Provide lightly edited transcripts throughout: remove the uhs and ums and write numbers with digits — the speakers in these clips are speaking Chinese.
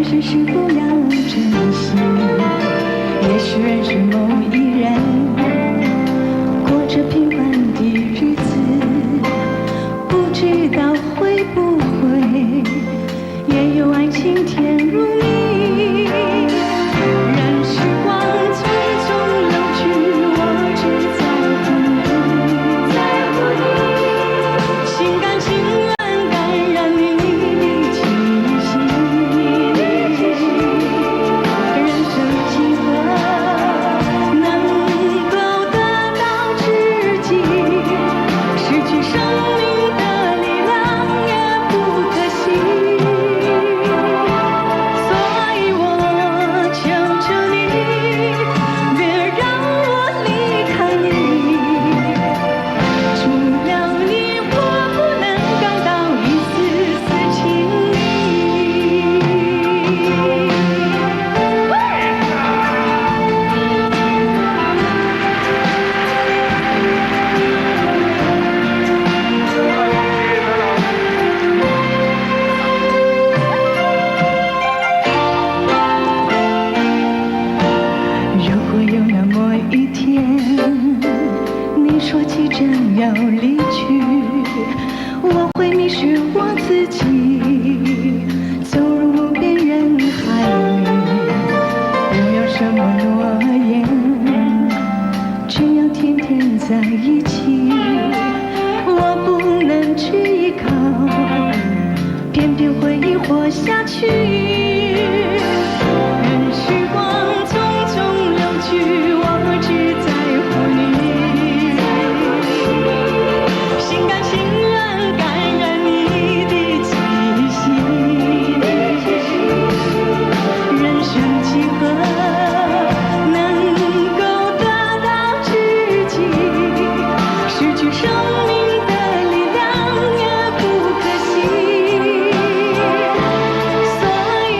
生是否要珍惜？也许认识某一人，过着平凡的日子，不知道会不会也有爱情甜如蜜。任时光匆匆流去，我只在乎你，在乎你，心甘情愿感染你的气息。人生几何能够得到知己？失去生命的力量也不可惜。所以我求求你，别让我离开你。除了你，我不能感到一丝丝情意。如果有那么一天，你说起真要离去，我会迷失我自己，走入无边人海里。不要什么诺言，只要天天在一起。我不能去依靠，偏偏回忆活下去。任时光匆匆流去，我只在乎你，心甘情愿感染你的气息。人生几何能够得到知己？失去生命的力量也不可惜。所以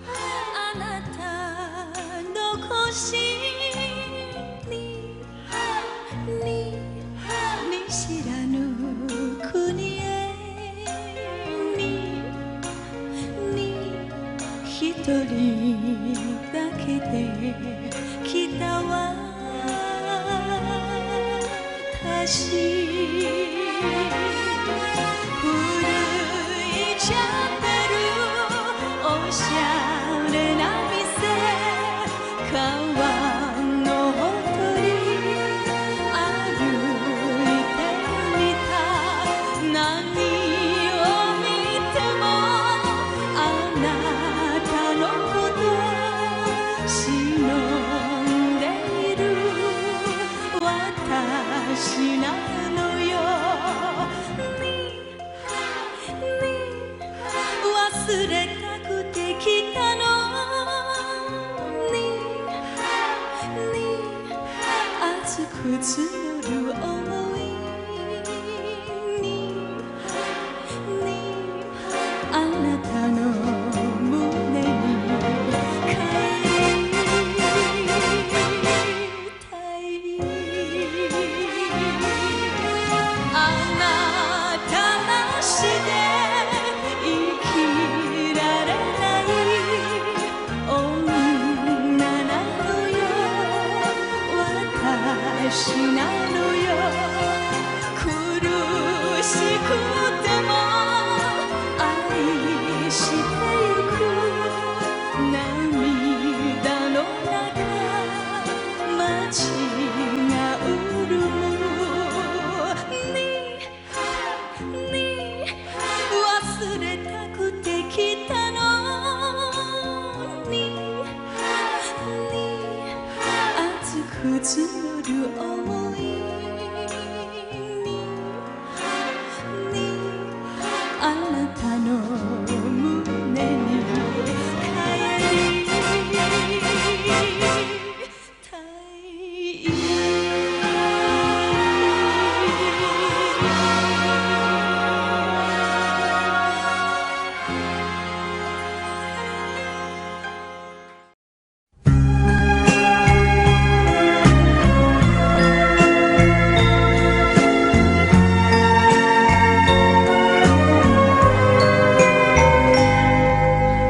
あなたの星に見知らぬ国へ一人だけで来た私古いチャペルおしゃれな店川のほとり歩いてみた何を見てもあなたのこと忍んでいる私なのよ忘れたくて来たの熱く募る想いにあなたの胸に帰りたいあなたなしで生きられない女なのよ私なのよ苦しくても愛してゆく涙の中街が潤む忘れたくて来たのに熱く募る想いにあなたの胸に帰りたい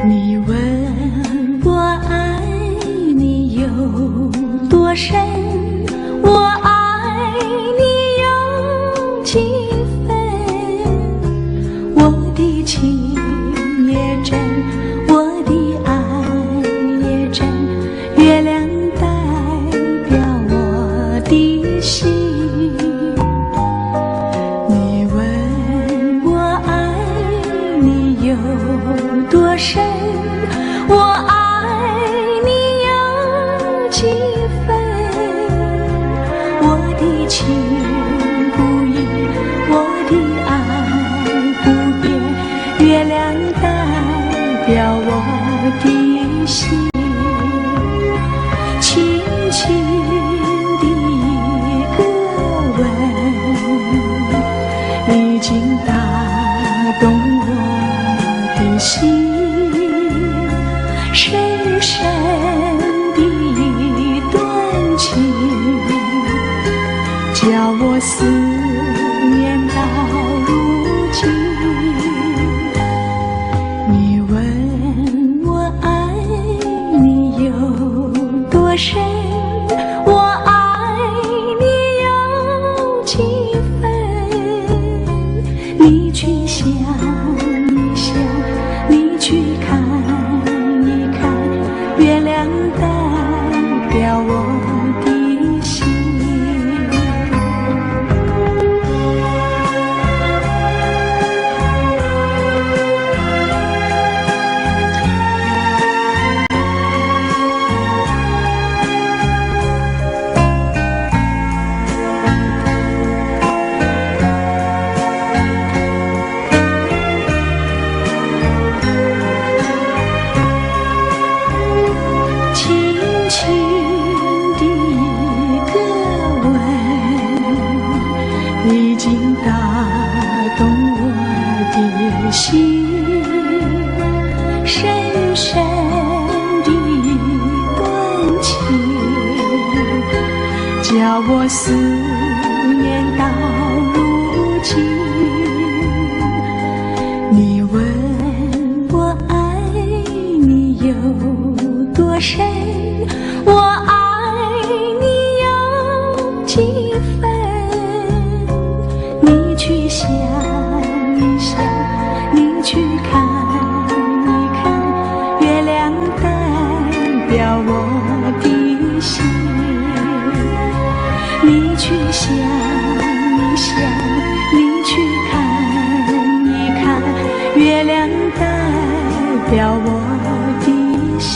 你问我爱你有多深，我爱你有几分？我的情也真，我的爱也真，月亮代表我的心。你问我爱你有多深？我爱你有几分？我的情不移，我的爱不变，月亮代表我的心。轻轻的一个吻，已经打动我的心。深深的一段情，叫我思念到如今。你问我爱你有多深，我爱你有几分？你去想一想，你去看。月亮代表我的心。深的感情，叫我思念到如今。你问我爱你有多深，我爱你有几分？你去想一想，你去看一看，月亮代表我的心。你去想一想，你去看一看，月亮代表我的心。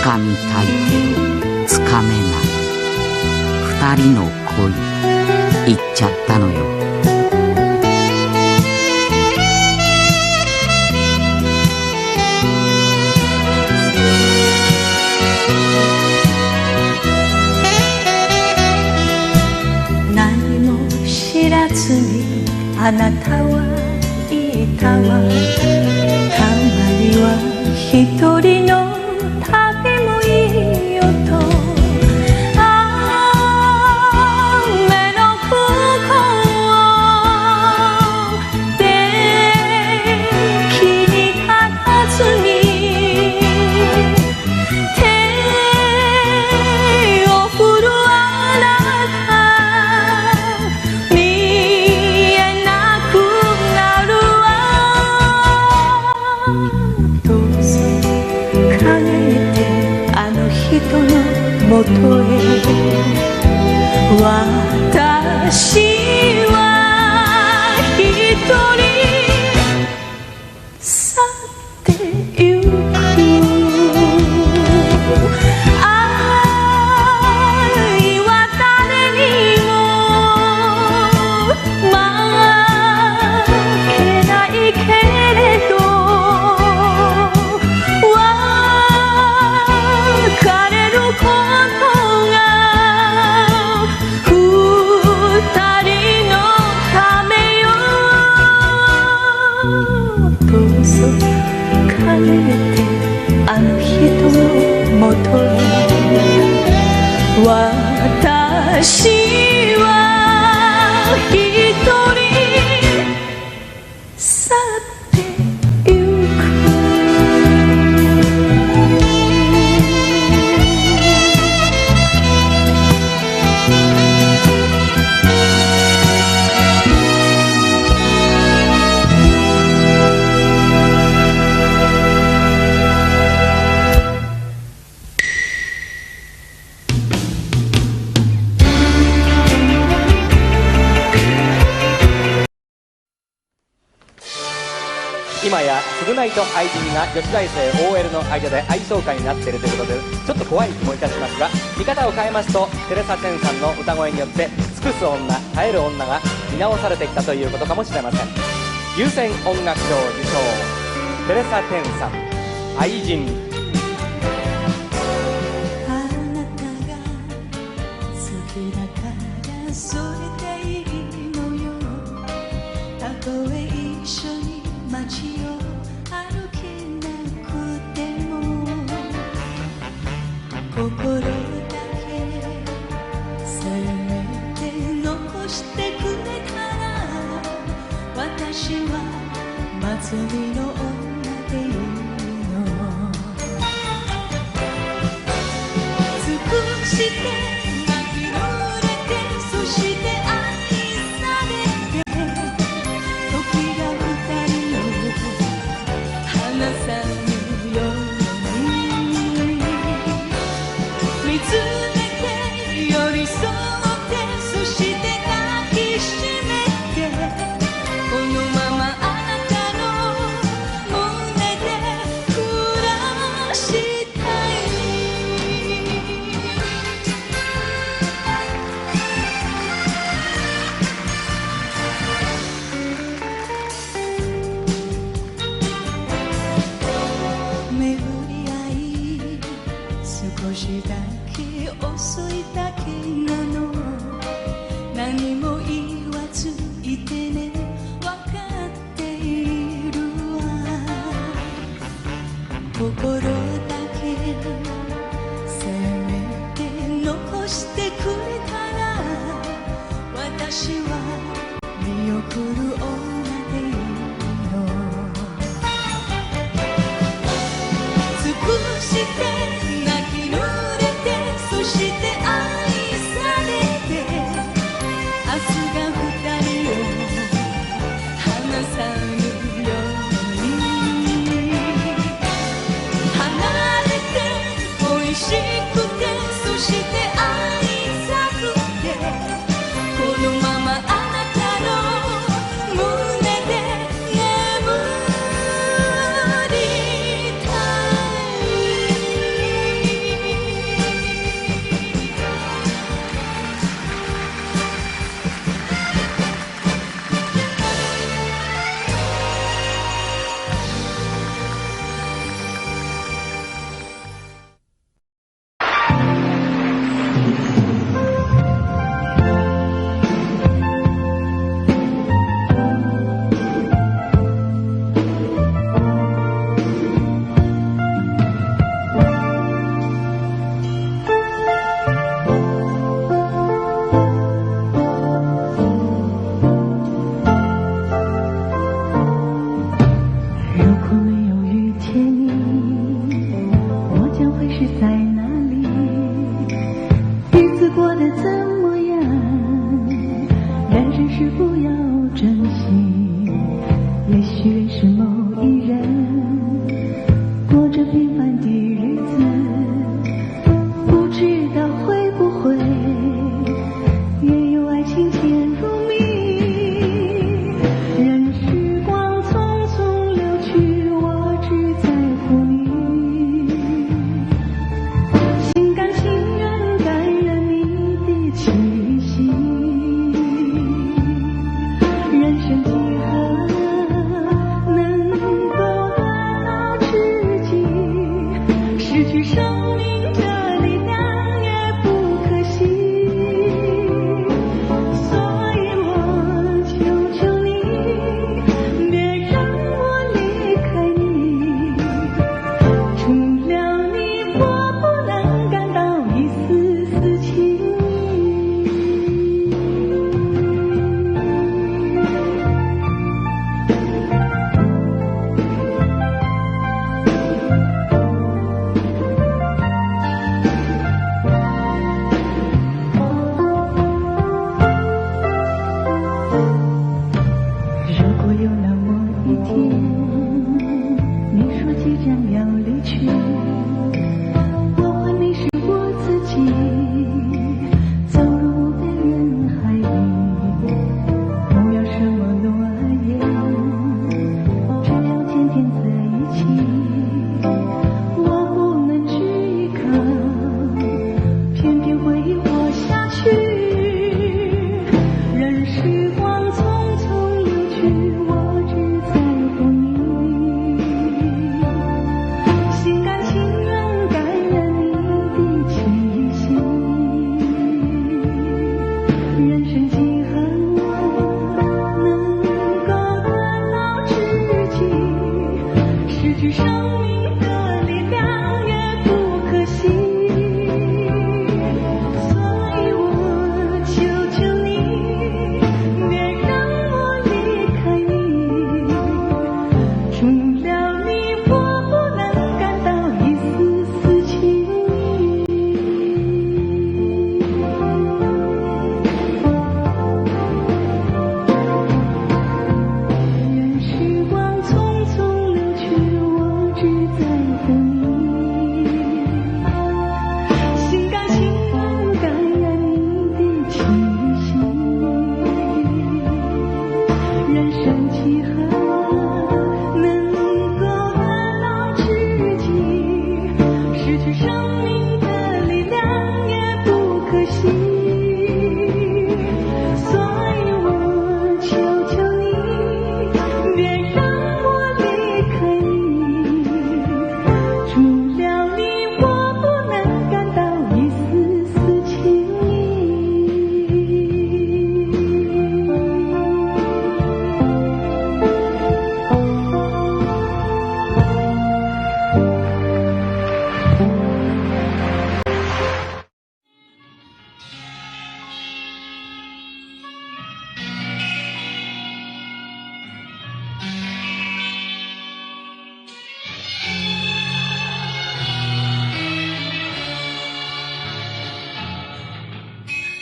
掴みたいけどつかめない二人の恋行っちゃったのよ。何も知らずにあなたはいたわ。たまには一人の旅もいいよと。あ私は一人去ってゆく愛は誰にも負けないけれど別れることが二人のためよどうぞ帰ってあの人のもとへ私は一人去ってゆく今や償いと愛人が女子大生 OL の間で愛想会になっているということでちょっと怖い気もいたしますが、見方を変えますとテレサ・テンさんの歌声によって尽くす女耐える女が見直されてきたということかもしれません。優先音楽賞受賞テレサ・テンさん愛人。あなたが好きだからそれでいいのよ。たとえ一緒に街を歩けなくても心だけせめて残してくれたら私は祭りの女でいいの。尽くして泣き濡れてそして愛されて時が二人を離さぬように見つめて寄り添ってそして抱きしめてこのままあなたの胸で暮らしたい。巡り合い少しだけ遅いだけなの。何も言わずいてね分かっているわ。心だけせめて残してくれたら私は見送る女でいいの。尽くして泣き濡れてそして愛されて明日が二人を離さぬように離れて恋しくてそして愛さくてこのままあなたの胸で眠りたい。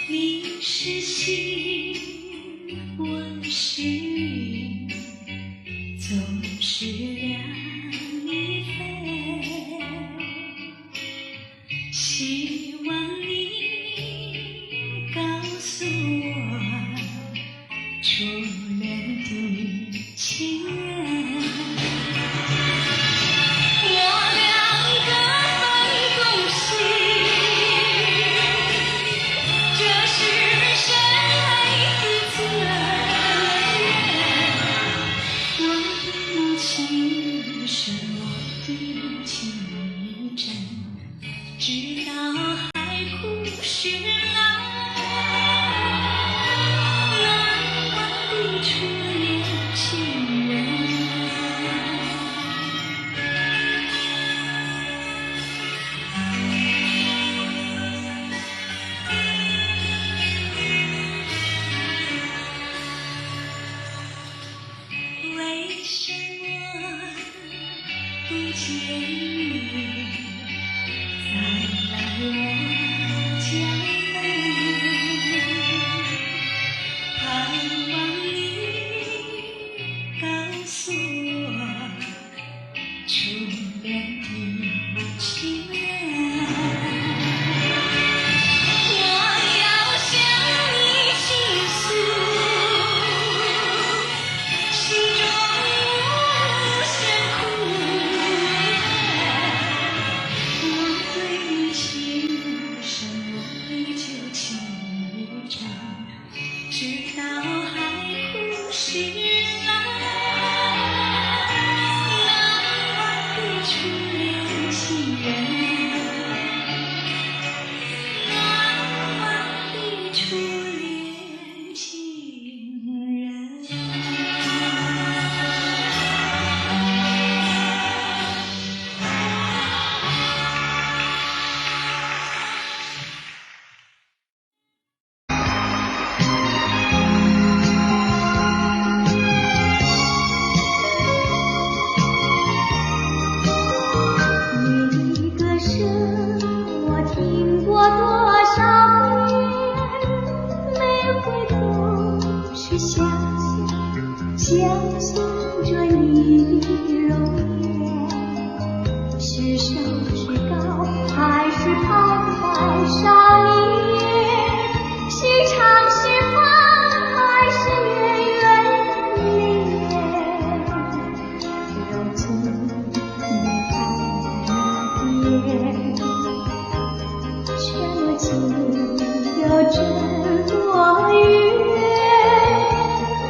你是星，我是云，总是两翼飞。希望你告诉我，初恋的情人。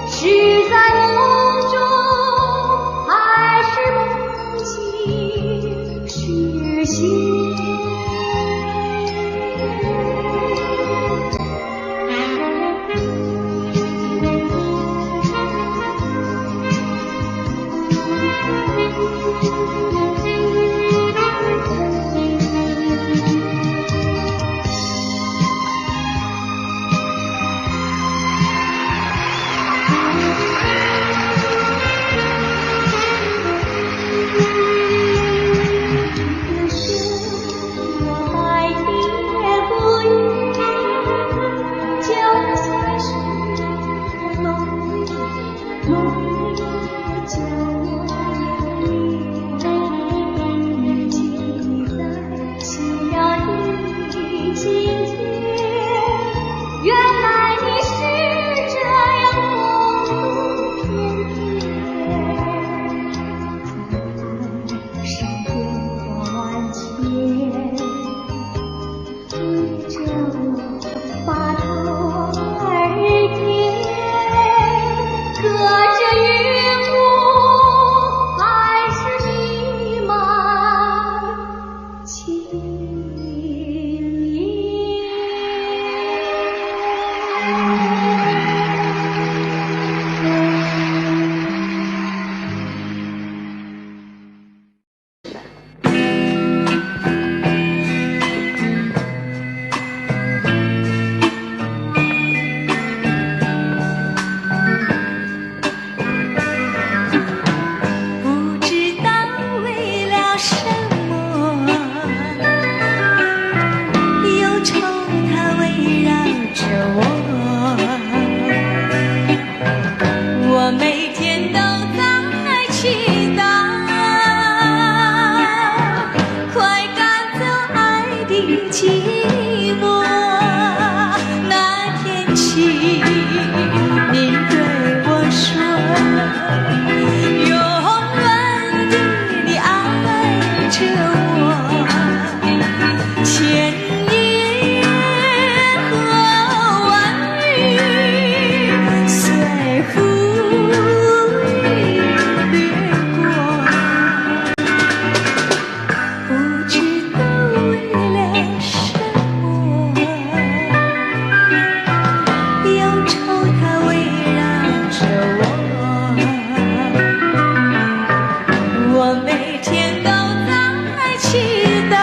是在梦中还你对我说，永远地你爱着我，千言和万语随风掠过，不知道为了什么，忧愁它围绕着我，我每天都在祈祷，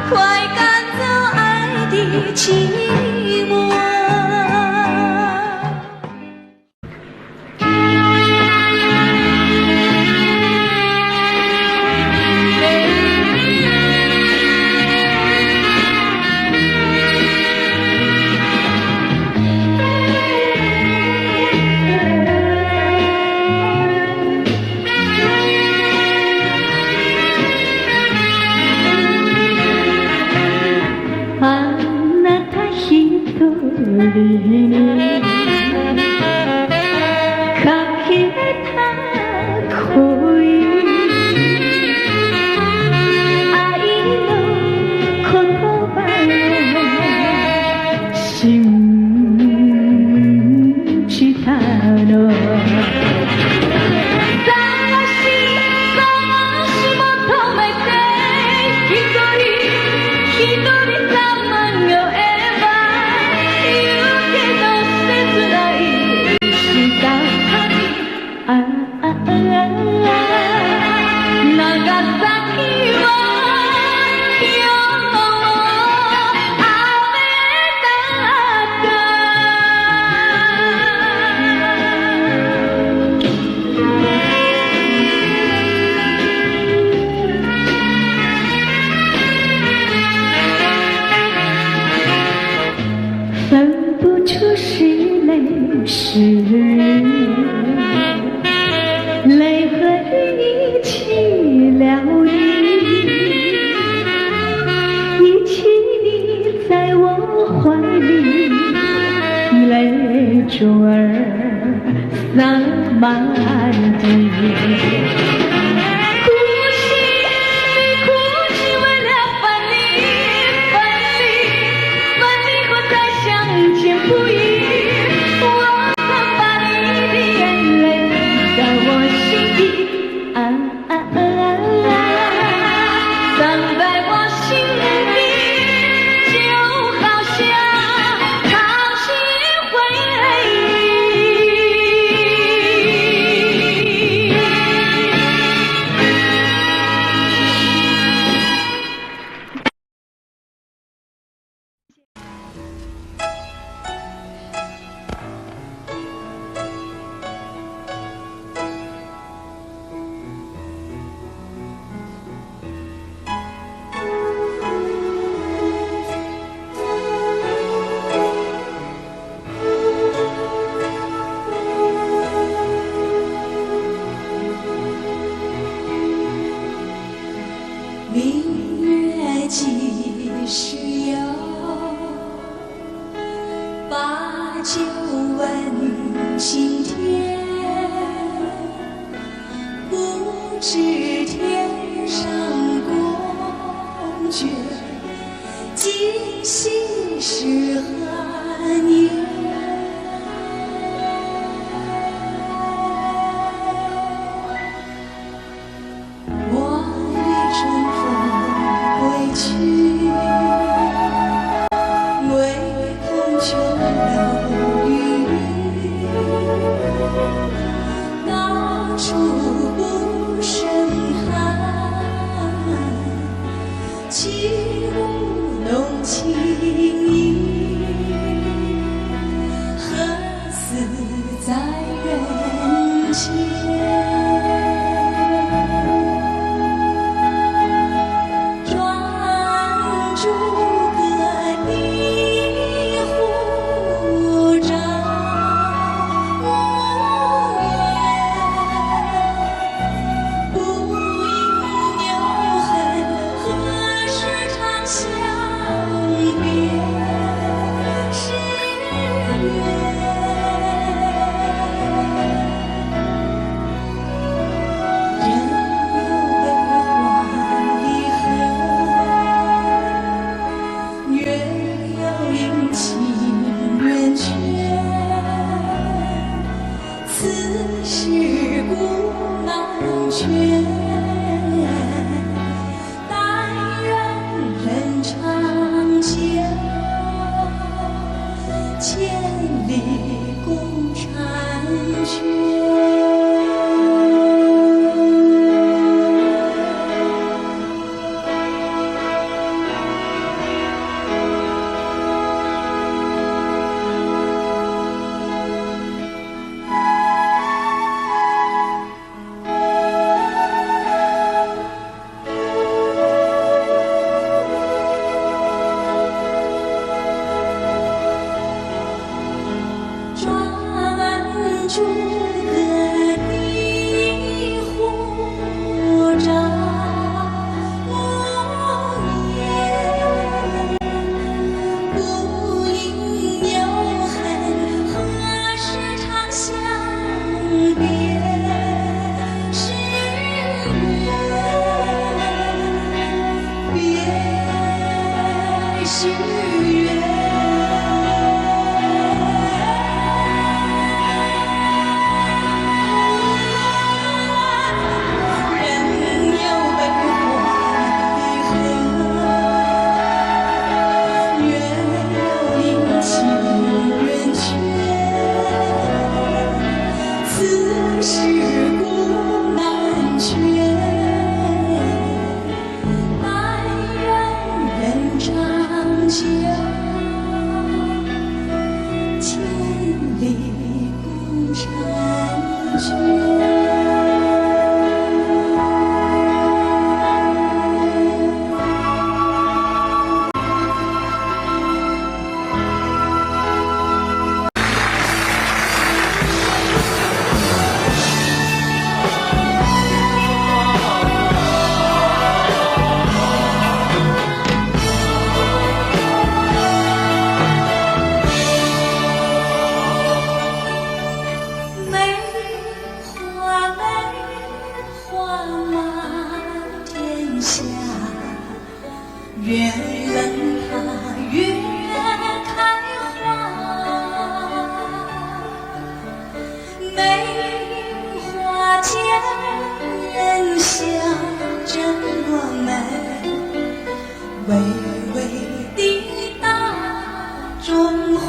快赶走爱的寂寞。あなた一人にかけた恋、愛の言葉を信じたの、探し求めて一人さまよえば言うけど切ないした旅、長崎は今日雨だった。分不出是泪是雨，泪和雨一起疗愈，一起你在我怀里，泪珠儿洒满地。不移，我曾把你的眼泪在我心底，藏在我心底，就好像淘气回明月几时有？把酒问青天。不知天上宫阙，今夕是何年？起舞浓情意，千里共婵娟。专注个你护着我眼，不应有恨，何时长相别时圆，别时圆。越冷它越开花，梅花间人笑着我们微微的大中华。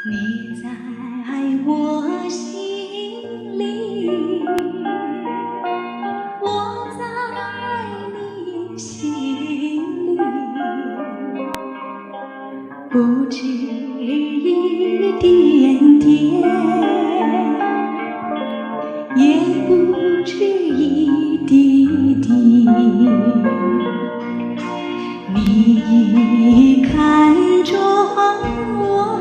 你在我心里，我在你心里，不止一点点，也不止一滴滴。你看中我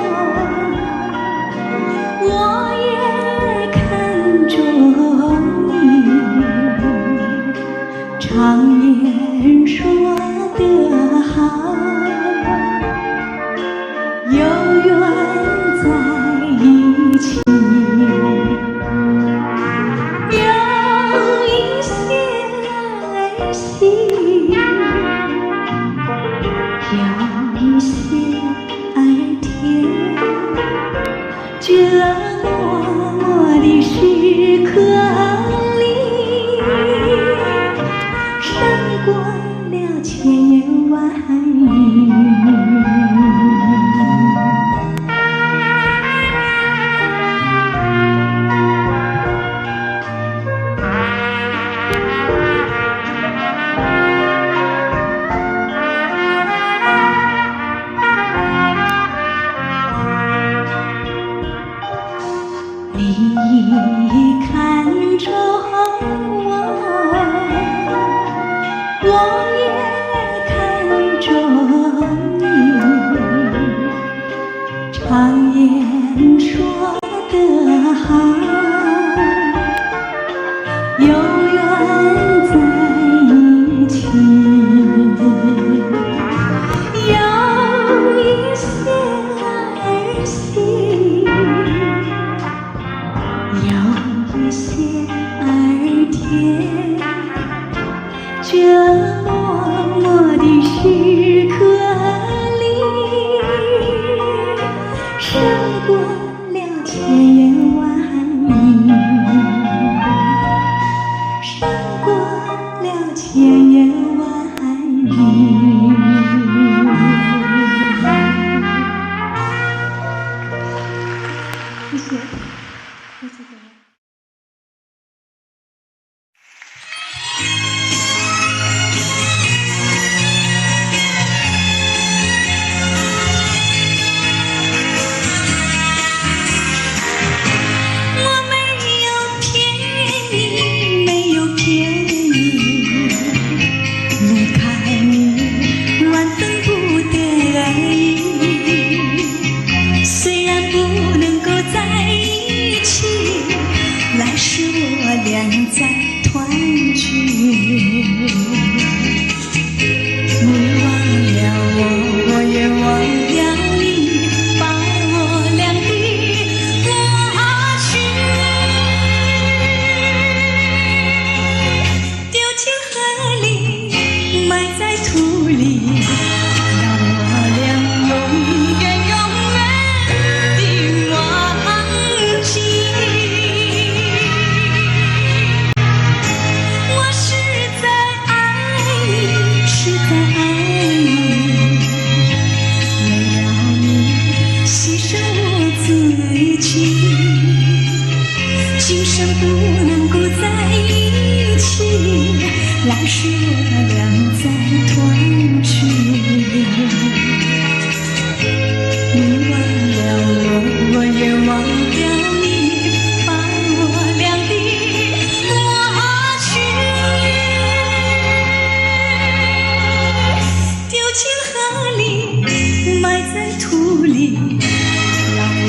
让我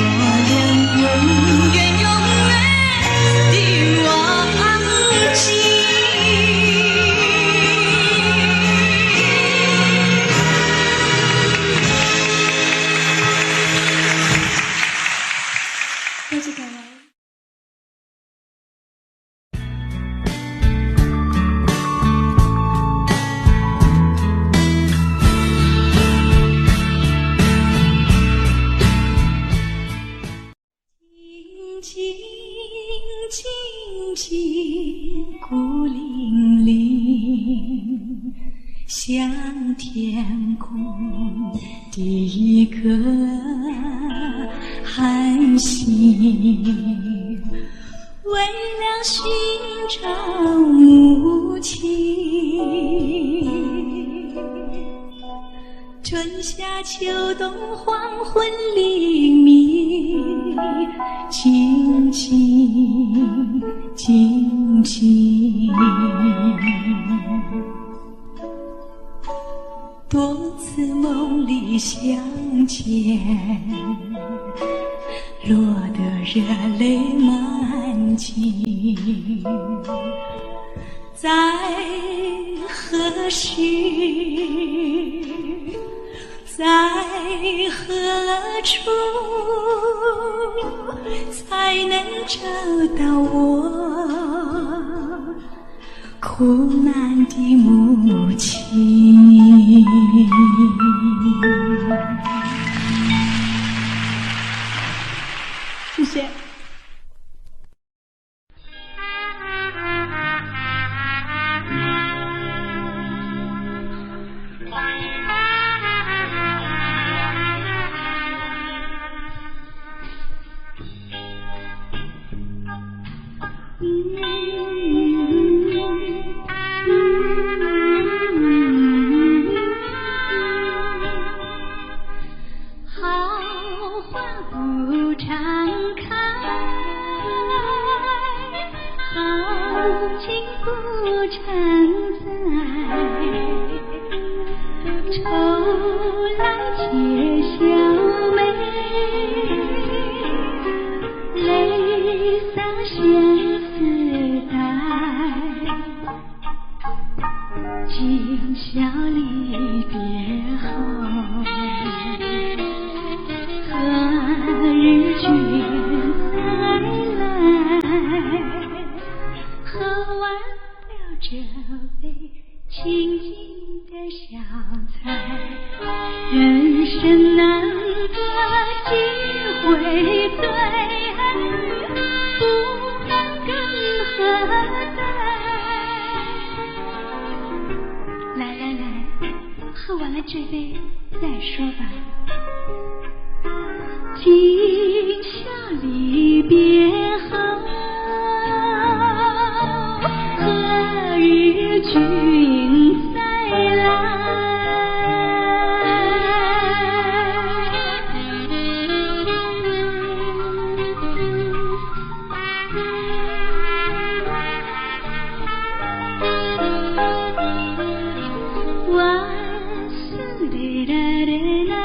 俩永远永远的忘记。多谢各位。静静静孤零零，像天空的一颗寒星，为了寻找母亲。春夏秋冬黄昏黎明，静静静静，多次梦里相见，落得热泪满襟，在何时，在何处，才能找到我苦难的母亲？谢谢。好花不常开，好景不常在，愁来且笑眉，泪洒相思带，今宵离别后，何日君再来？喝完了这杯清静的小菜，人生难得几回醉，不能更何待？来来来，喝完了这杯再说吧。今宵离别后，何日君再来？万岁的来来。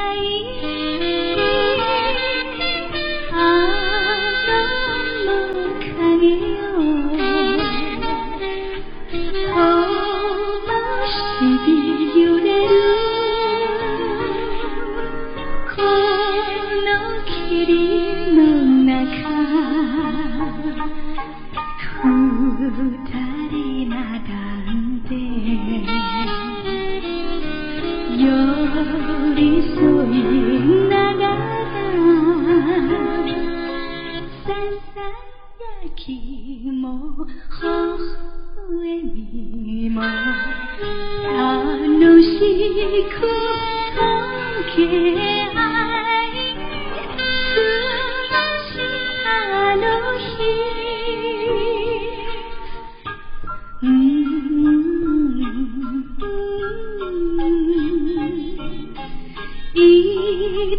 い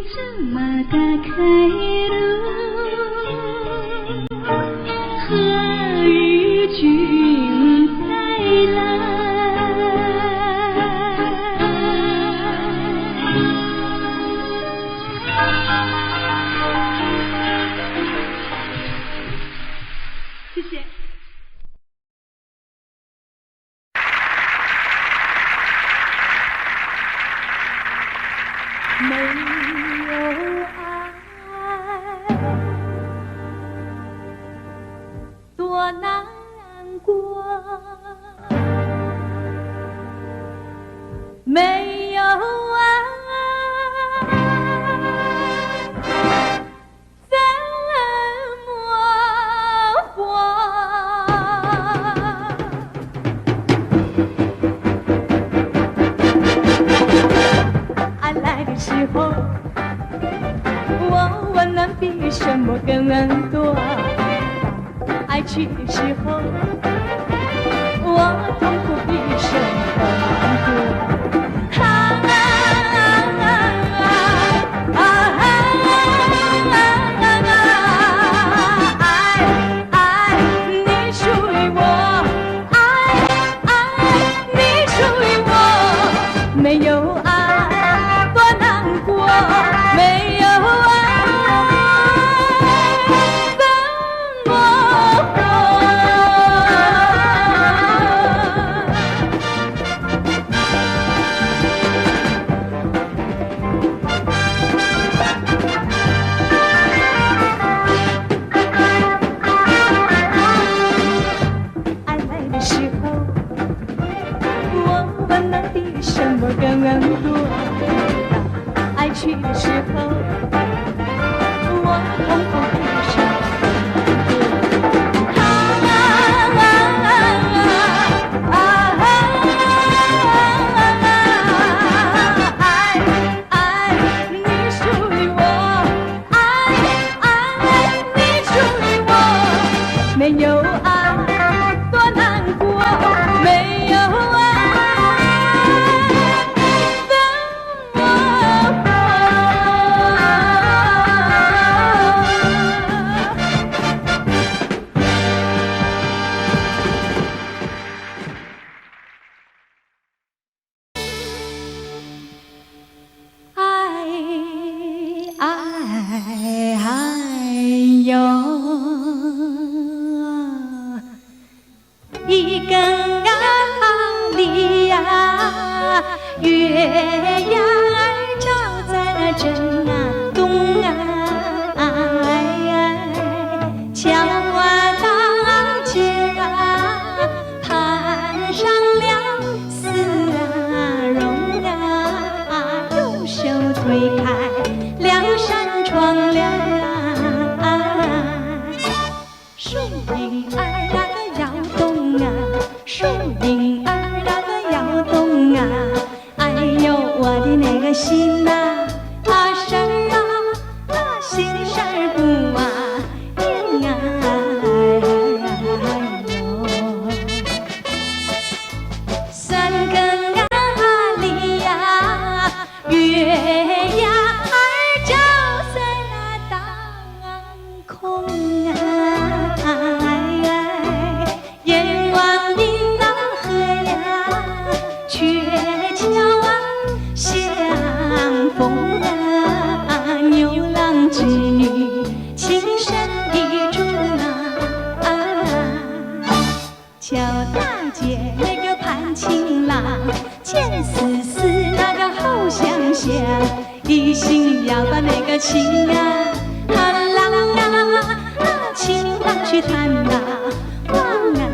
つまた帰る何日君再来什么更多？爱去的时候，我痛苦比什么难过？没有爱多难过，没有爱怎么活？爱来的时候，我们能比什么更多？爱去的时候，我痛苦比什么爱你属于我，爱你属于我，没有爱多难过，没有一根啊梨呀，月呀儿照在那正啊东啊，桥啊大街啊，攀上了丝啊绒啊，用手推开两扇窗帘啊，树影儿那个摇动啊，树影儿那个摇动啊，哎呦我的那个心啊，事儿啊，心事儿不啊定啊，三更啊里呀，月呀儿照在那当空啊，眼望的那河呀，鹊桥啊相逢啊，牛郎织女情深意重啊，乔大姐那个盼情郎，见思思那个好相想，一心要把那个情啊郎啊情郎去探啊望啊。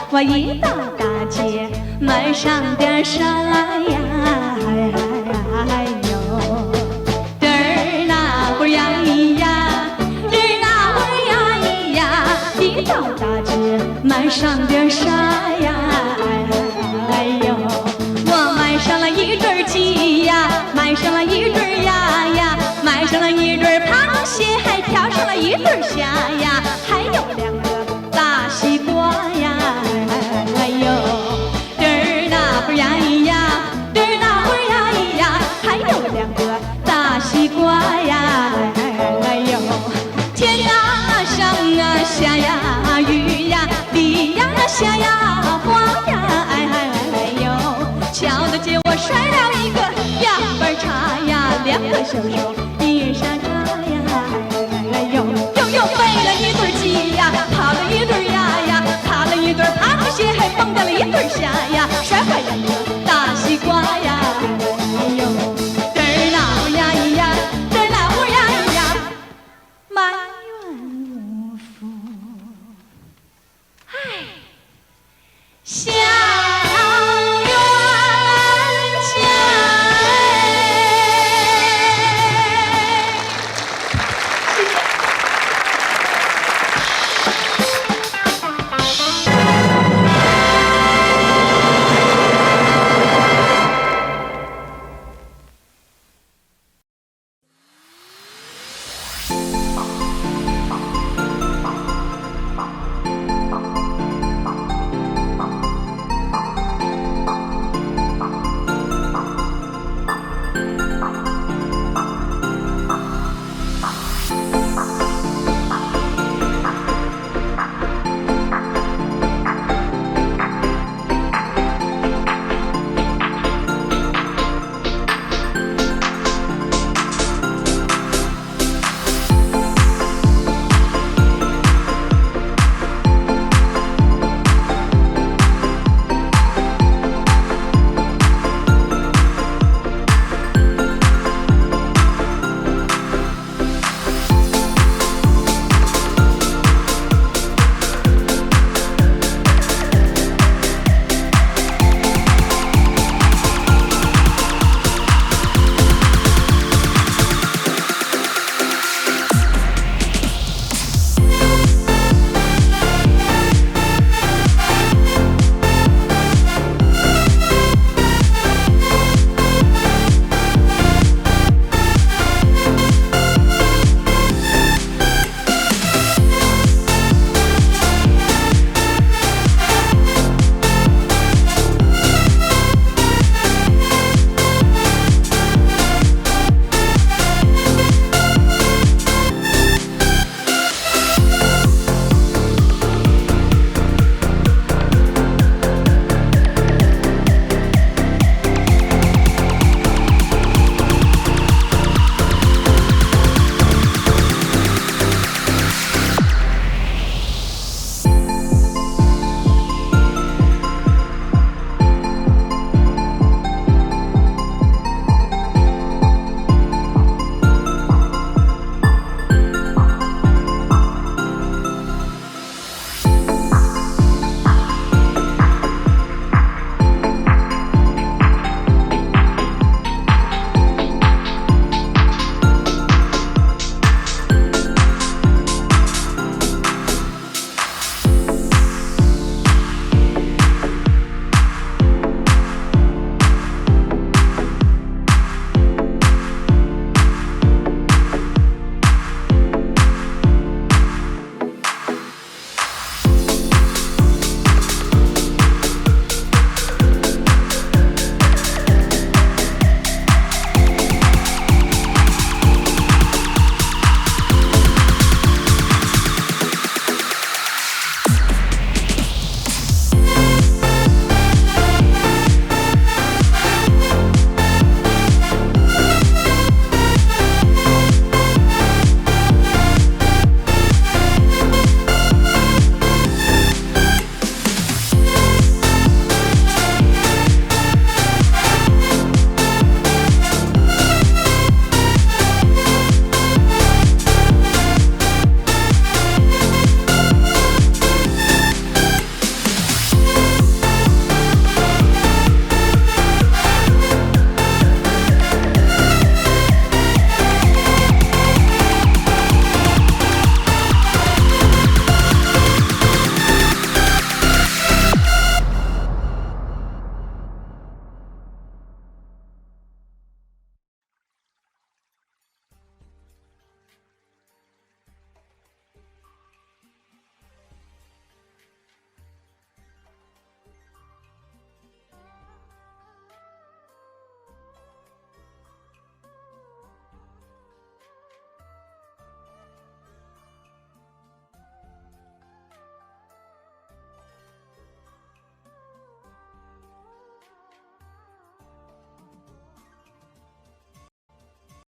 我一到大街买上点啥呀？哎呦，嘚儿那会儿呀咿呀，嘚儿那会儿呀咿呀，两个大西瓜呀，哎呦，嘚儿那会儿呀咿呀，嘚儿那会儿呀咿呀，还有两个大西瓜呀，哎呦，天啊上啊下呀雨呀地呀下呀花呀，哎呦，瞧得见我摔了一个2瓣茶呀，2个小手。